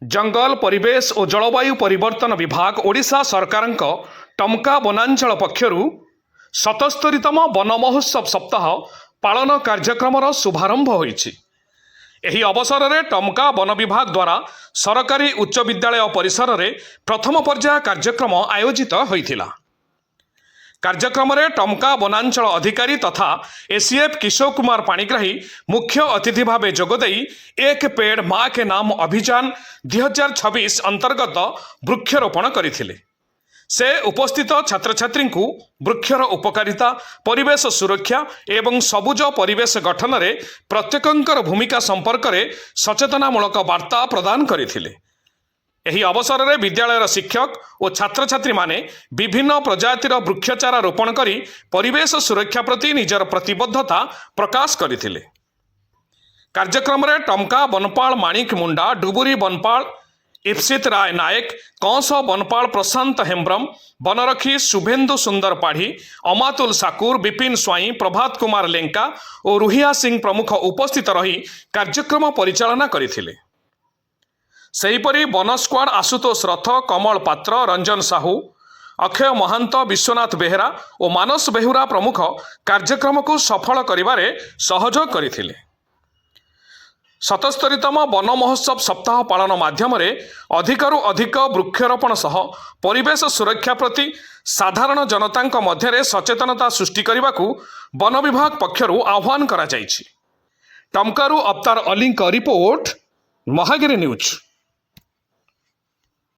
जंगल परिवेश और जलवायु परिवर्तन विभाग ओडिशा सरकारक टमका वनांचल पक्षरु 77तम वन महोत्सव सप्ताह पालन कार्यक्रम शुभारंभ होईछि। एही अवसर में टमका वन विभाग द्वारा सरकारी उच्च विद्यालय परिसर में प्रथम पर्याय कार्यक्रम आयोजित होइथिला। कार्यक्रम में टमका वनांचल अधिकारी तथा एसीएफ किशोर कुमार पाणिग्राही मुख्य अतिथि भाव जोगदेई एक पेड़ माँ के नाम अभियान 2026 अंतर्गत वृक्षरोपण करथिले। से उपस्थित छात्र छात्री को वृक्षर उपकारिता, परिवेश सुरक्षा एवं सबुज परिवेश गठन में प्रत्येकंकर भूमिका संपर्क में सचेतनामूलक वार्ता प्रदान करथिले। एही अवसर में विद्यालय शिक्षक और छात्र छात्री माने विभिन्न प्रजातिर वृक्षचारा रोपण करी परिवेश सुरक्षा प्रति निजर प्रतिबद्धता प्रकाश करथिले। कार्यक्रम में टमका वनपाल माणिक मुंडा, डुबुरी वनपाल इप्सित राय नायक, कंस वनपाल प्रशांत हेम्ब्रम, वनरक्षी शुभेन्दु सुंदर पाढ़ी, अमातुल साकुर, विपिन स्वाई, प्रभात कुमार लेंका और रुहिया सिंह प्रमुख उपस्थित रही कार्यक्रम परिचालना करथिले। सेहीपरि वन स्क्वाड आशुतोष रथ, कमल पात्र, रंजन साहू, अक्षय महांत, विश्वनाथ बेहेरा और मानस बेहुरा प्रमुख कार्यक्रम को सफल करिबारे सहयोग करथिले। 77तम वन महोत्सव सप्ताह पालन माध्यम अधिकरू अधिक वृक्षरोपण सह परिवेश सुरक्षा प्रति साधारण जनता मध्य सचेतनता सृष्टि करने को वन विभाग पक्षरु आह्वान करा जायछि। टमकारु अवतार अली रिपोर्ट, महागिरी न्यूज।